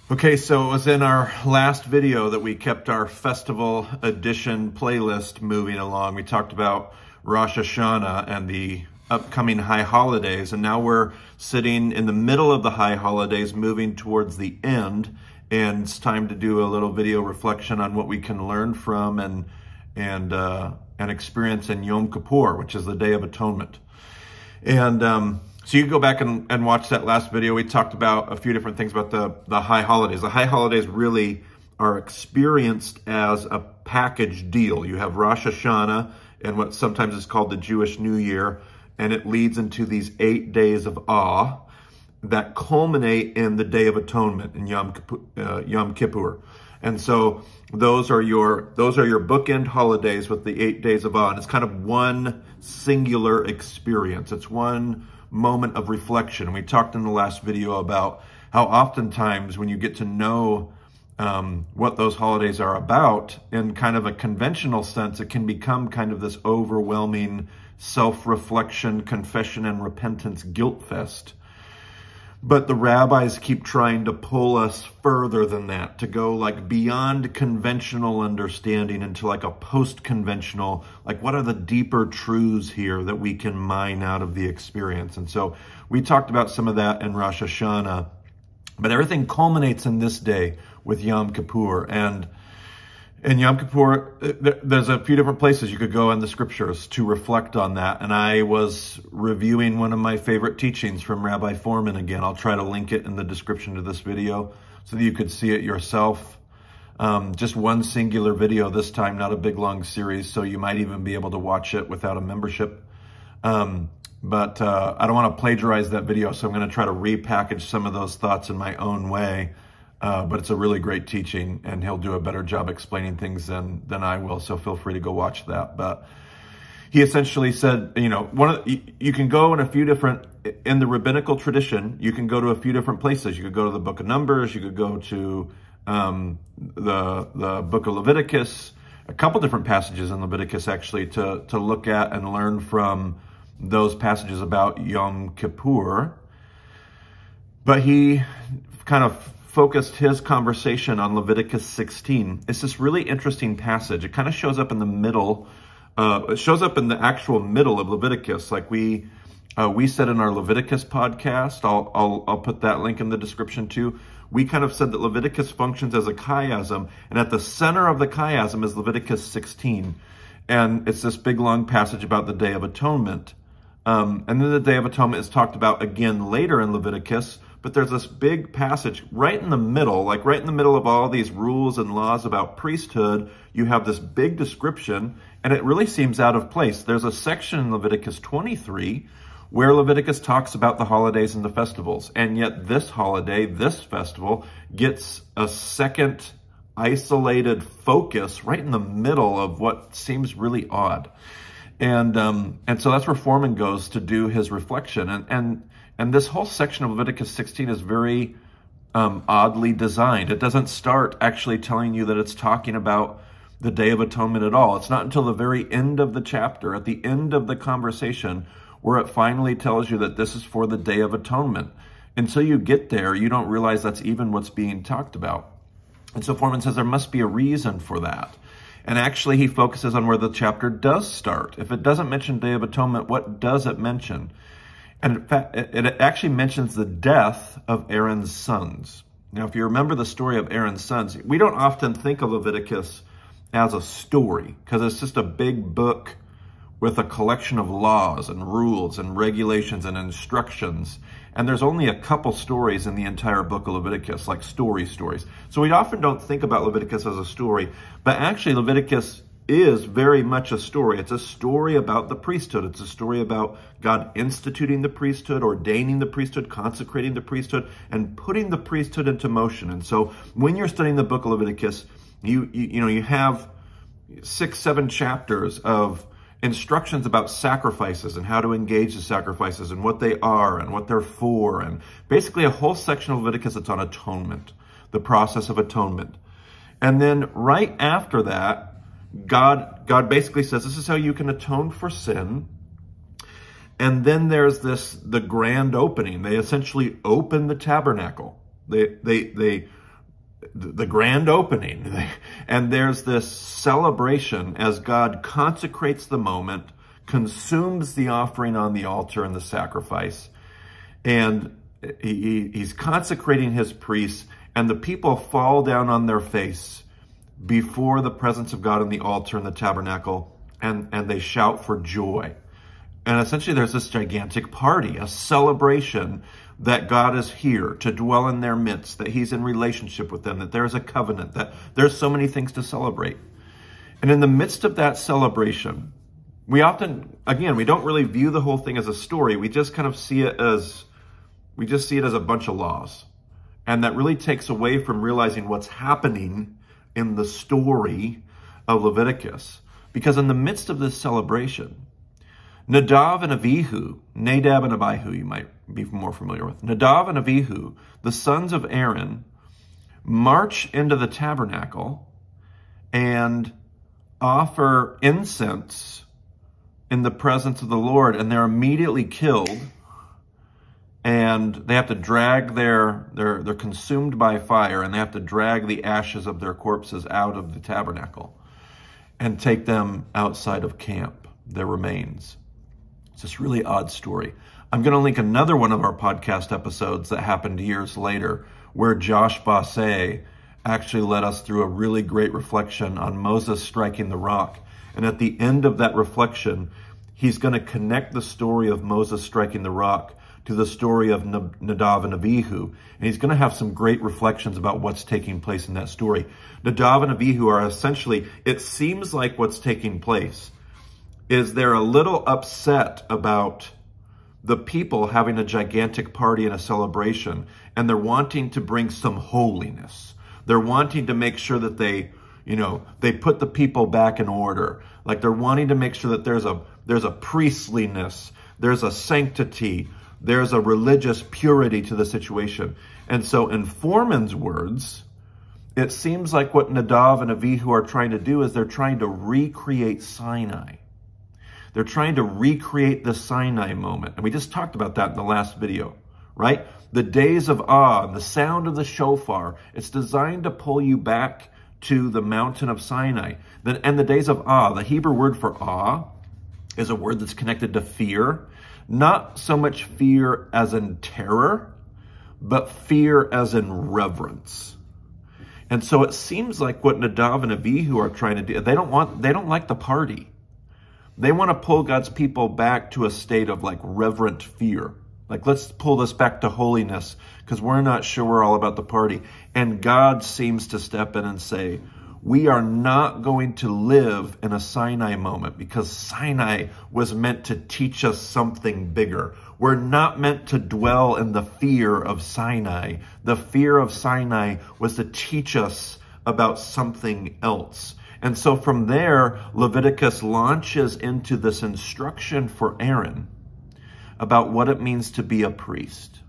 Okay, so it was in our last video that we kept our festival edition playlist moving along. We talked about Rosh Hashanah and the upcoming high holidays, and now we're sitting in the middle of the high holidays, moving towards the end, and it's time to do a little video reflection on what we can learn from and experience in Yom Kippur, which is the Day of Atonement. And so you can go back and watch that last video. We talked about a few different things about the high holidays. The high holidays really are experienced as a package deal. You have Rosh Hashanah and what sometimes is called the Jewish New Year, and it leads into these 8 days of awe that culminate in the Day of Atonement in Yom Kippur. And so those are your bookend holidays with the 8 days of awe. And it's kind of one singular experience. It's one moment of reflection. We talked in the last video about how oftentimes when you get to know what those holidays are about in kind of a conventional sense, it can become kind of this overwhelming self-reflection, confession, and repentance guilt fest. But the rabbis keep trying to pull us further than that, to go like beyond conventional understanding into like a post-conventional, like what are the deeper truths here that we can mine out of the experience? And so we talked about some of that in Rosh Hashanah, but everything culminates in this day with Yom Kippur. And in Yom Kippur, there's a few different places you could go in the scriptures to reflect on that. And I was reviewing one of my favorite teachings from Rabbi Fohrman again. I'll try to link it in the description to this video so that you could see it yourself. Just one singular video this time, not a big long series, so you might even be able to watch it without a membership. But I don't want to plagiarize that video, so I'm going to try to repackage some of those thoughts in my own way. But it's a really great teaching, and he'll do a better job explaining things than I will, so feel free to go watch that. But he essentially said, you know, you can go in a few different, in the rabbinical tradition, you can go to a few different places. You could go to the book of Numbers, you could go to the book of Leviticus, a couple different passages in Leviticus actually to look at and learn from those passages about Yom Kippur. But he kind of focused his conversation on Leviticus 16. It's this really interesting passage. It kind of shows up in the middle. It shows up in the actual middle of Leviticus, like we said in our Leviticus podcast. I'll put that link in the description too. We kind of said that Leviticus functions as a chiasm, and at the center of the chiasm is Leviticus 16, and it's this big long passage about the Day of Atonement. And then the Day of Atonement is talked about again later in Leviticus. But there's this big passage right in the middle, like right in the middle of all these rules and laws about priesthood. You have this big description, and it really seems out of place. There's a section in Leviticus 23 where Leviticus talks about the holidays and the festivals. And yet this holiday, this festival, gets a second isolated focus right in the middle of what seems really odd. And so that's where Fohrman goes to do his reflection. And this whole section of Leviticus 16 is very oddly designed. It doesn't start actually telling you that it's talking about the Day of Atonement at all. It's not until the very end of the chapter, at the end of the conversation, where it finally tells you that this is for the Day of Atonement. Until you get there, you don't realize that's even what's being talked about. And so Fohrman says there must be a reason for that. And actually, he focuses on where the chapter does start. If it doesn't mention Day of Atonement, what does it mention? And in fact, it actually mentions the death of Aaron's sons. Now, if you remember the story of Aaron's sons, we don't often think of Leviticus as a story because it's just a big book with a collection of laws and rules and regulations and instructions. And there's only a couple stories in the entire book of Leviticus, like stories. So we often don't think about Leviticus as a story, but actually Leviticus is very much a story. It's a story about the priesthood. It's a story about God instituting the priesthood, ordaining the priesthood, consecrating the priesthood, and putting the priesthood into motion. And so when you're studying the book of Leviticus, you have 6-7 chapters of instructions about sacrifices and how to engage the sacrifices and what they are and what they're for. And basically a whole section of Leviticus that's on atonement, the process of atonement. And then right after that, God basically says, this is how you can atone for sin. And then there's the grand opening. They essentially open the tabernacle. They the grand opening. And there's this celebration as God consecrates the moment, consumes the offering on the altar and the sacrifice. And he's consecrating his priests, and the people fall down on their face before the presence of God in the altar and the tabernacle, and they shout for joy. And essentially there's this gigantic party, a celebration that God is here to dwell in their midst, that he's in relationship with them, that there's a covenant, that there's so many things to celebrate. And in the midst of that celebration, we often, again, we don't really view the whole thing as a story. We just kind of see it as, a bunch of laws. And that really takes away from realizing what's happening in the story of Leviticus. Because in the midst of this celebration, Nadav and Avihu, Nadab and Abihu, you might be more familiar with. Nadav and Avihu, the sons of Aaron, march into the tabernacle and offer incense in the presence of the Lord, and they're immediately killed, and they have to drag they're consumed by fire, and they have to drag the ashes of their corpses out of the tabernacle and take them outside of camp, their remains. It's this really odd story. I'm going to link another one of our podcast episodes that happened years later, where Josh Bosse actually led us through a really great reflection on Moses striking the rock. And at the end of that reflection, he's going to connect the story of Moses striking the rock to the story of Nadav and Abihu. And he's going to have some great reflections about what's taking place in that story. Nadav and Abihu are essentially, it seems like what's taking place is they're a little upset about the people having a gigantic party and a celebration, and they're wanting to bring some holiness. They're wanting to make sure that they put the people back in order. Like they're wanting to make sure that there's a priestliness, there's a sanctity, there's a religious purity to the situation. And so in Fohrman's words, it seems like what Nadav and Avihu are trying to do is they're trying to recreate Sinai. They're trying to recreate the Sinai moment. And we just talked about that in the last video, right? The days of awe, the sound of the shofar, it's designed to pull you back to the mountain of Sinai. And the days of awe, the Hebrew word for awe is a word that's connected to fear. Not so much fear as in terror, but fear as in reverence. And so it seems like what Nadav and Abihu are trying to do, they don't like the party. They want to pull God's people back to a state of like reverent fear. Like, let's pull this back to holiness because we're not sure we're all about the party. And God seems to step in and say, we are not going to live in a Sinai moment because Sinai was meant to teach us something bigger. We're not meant to dwell in the fear of Sinai. The fear of Sinai was to teach us about something else. And so from there, Leviticus launches into this instruction for Aaron about what it means to be a priest.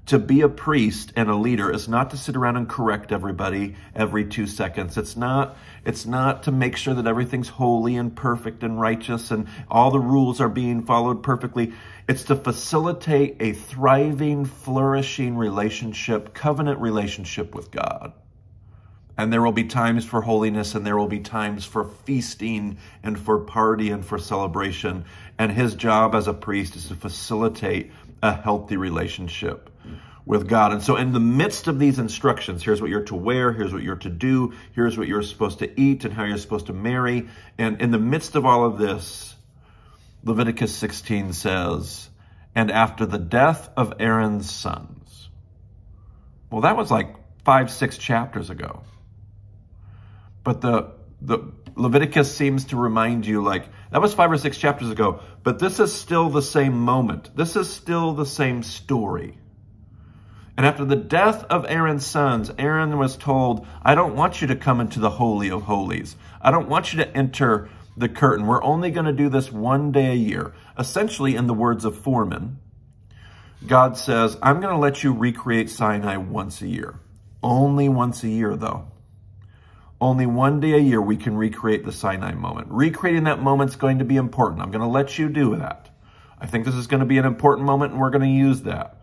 To be a priest and a leader is not to sit around and correct everybody every 2 seconds. It's not to make sure that everything's holy and perfect and righteous and all the rules are being followed perfectly. It's to facilitate a thriving, flourishing relationship, covenant relationship with God. And there will be times for holiness, and there will be times for feasting and for party and for celebration. And his job as a priest is to facilitate a healthy relationship with God. And so in the midst of these instructions, here's what you're to wear, here's what you're to do, here's what you're supposed to eat and how you're supposed to marry. And in the midst of all of this, Leviticus 16 says, and after the death of Aaron's sons. Well, that was like 5-6 chapters ago. But the Leviticus seems to remind you, like, that was 5 or 6 chapters ago, but this is still the same moment. This is still the same story. And after the death of Aaron's sons, Aaron was told, I don't want you to come into the Holy of Holies. I don't want you to enter the curtain. We're only going to do this one day a year. Essentially, in the words of Fohrman, God says, I'm going to let you recreate Sinai once a year. Only once a year, though. Only one day a year we can recreate the Sinai moment. Recreating that moment is going to be important. I'm going to let you do that. I think this is going to be an important moment, and we're going to use that.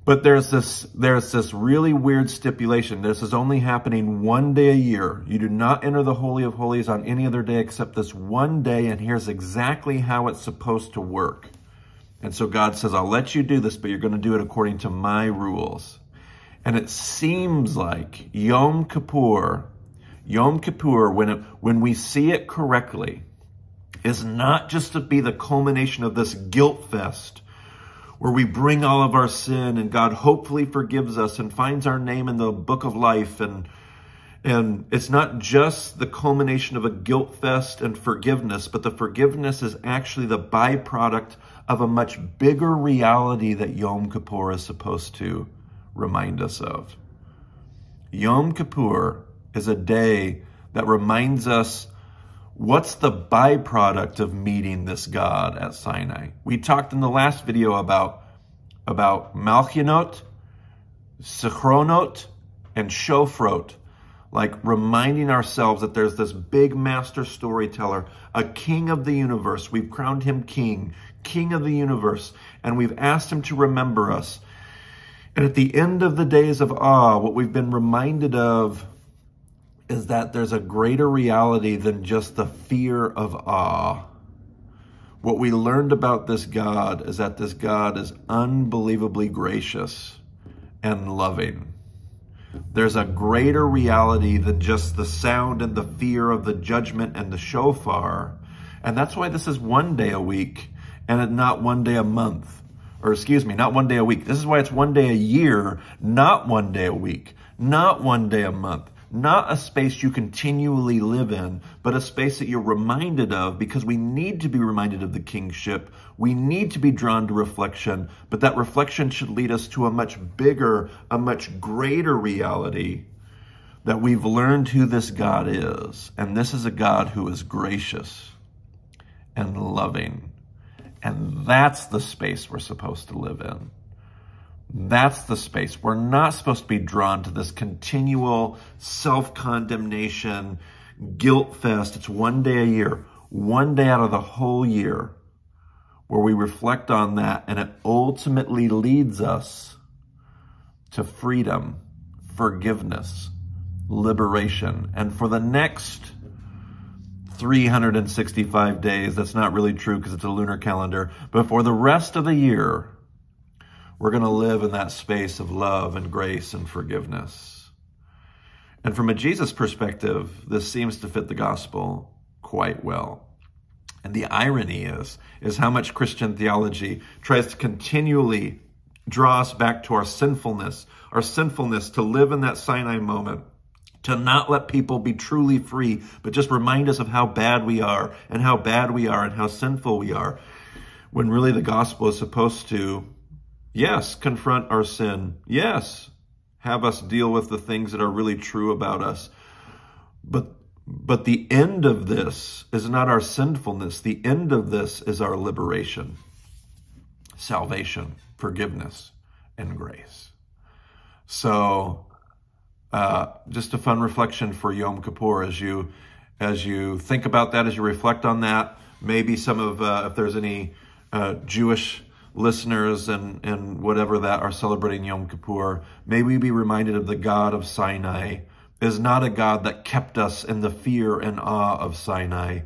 But there's this really weird stipulation. This is only happening one day a year. You do not enter the Holy of Holies on any other day except this one day, and here's exactly how it's supposed to work. And so God says, I'll let you do this, but you're going to do it according to my rules. And it seems like Yom Kippur, when we see it correctly, is not just to be the culmination of this guilt fest, where we bring all of our sin and God hopefully forgives us and finds our name in the book of life. And it's not just the culmination of a guilt fest and forgiveness, but the forgiveness is actually the byproduct of a much bigger reality that Yom Kippur is supposed to remind us of. Yom Kippur is a day that reminds us what's the byproduct of meeting this God at Sinai. We talked in the last video about Malchinot, Sichronot, and Shofrot, like reminding ourselves that there's this big master storyteller, a king of the universe. We've crowned him king of the universe, and we've asked him to remember us. And at the end of the days of awe, what we've been reminded of is that there's a greater reality than just the fear of awe. What we learned about this God is that this God is unbelievably gracious and loving. There's a greater reality than just the sound and the fear of the judgment and the shofar. And that's why this is one day a week and not one day a month. Or excuse me, not one day a week. This is why it's one day a year, not one day a week, not one day a month. Not a space you continually live in, but a space that you're reminded of, because we need to be reminded of the kingship. We need to be drawn to reflection, but that reflection should lead us to a much bigger, a much greater reality that we've learned who this God is. And this is a God who is gracious and loving. And that's the space we're supposed to live in. That's the space. We're not supposed to be drawn to this continual self-condemnation, guilt fest. It's one day a year, one day out of the whole year, where we reflect on that, and it ultimately leads us to freedom, forgiveness, liberation. And for the next 365 days, that's not really true because it's a lunar calendar, but for the rest of the year, we're going to live in that space of love and grace and forgiveness. And from a Jesus perspective, this seems to fit the gospel quite well. And the irony is how much Christian theology tries to continually draw us back to our sinfulness to live in that Sinai moment, to not let people be truly free, but just remind us of how bad we are and how bad we are and how sinful we are, when really the gospel is supposed to, yes, confront our sin. Yes, have us deal with the things that are really true about us. But the end of this is not our sinfulness. The end of this is our liberation, salvation, forgiveness, and grace. So just a fun reflection for Yom Kippur as you think about that, as you reflect on that. Maybe some of, if there's any Jewish listeners and whatever that are celebrating Yom Kippur, may we be reminded of the God of Sinai is not a God that kept us in the fear and awe of Sinai,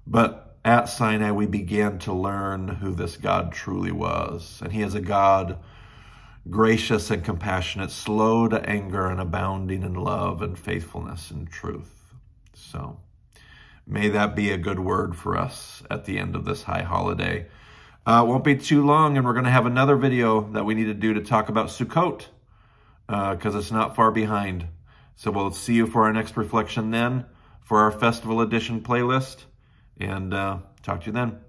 but at Sinai we began to learn who this God truly was. And he is a God gracious and compassionate, slow to anger and abounding in love and faithfulness and truth. So may that be a good word for us at the end of this high holiday. It won't be too long, and we're going to have another video that we need to do to talk about Sukkot, because it's not far behind. So we'll see you for our next reflection then, for our Festival Edition playlist, and talk to you then.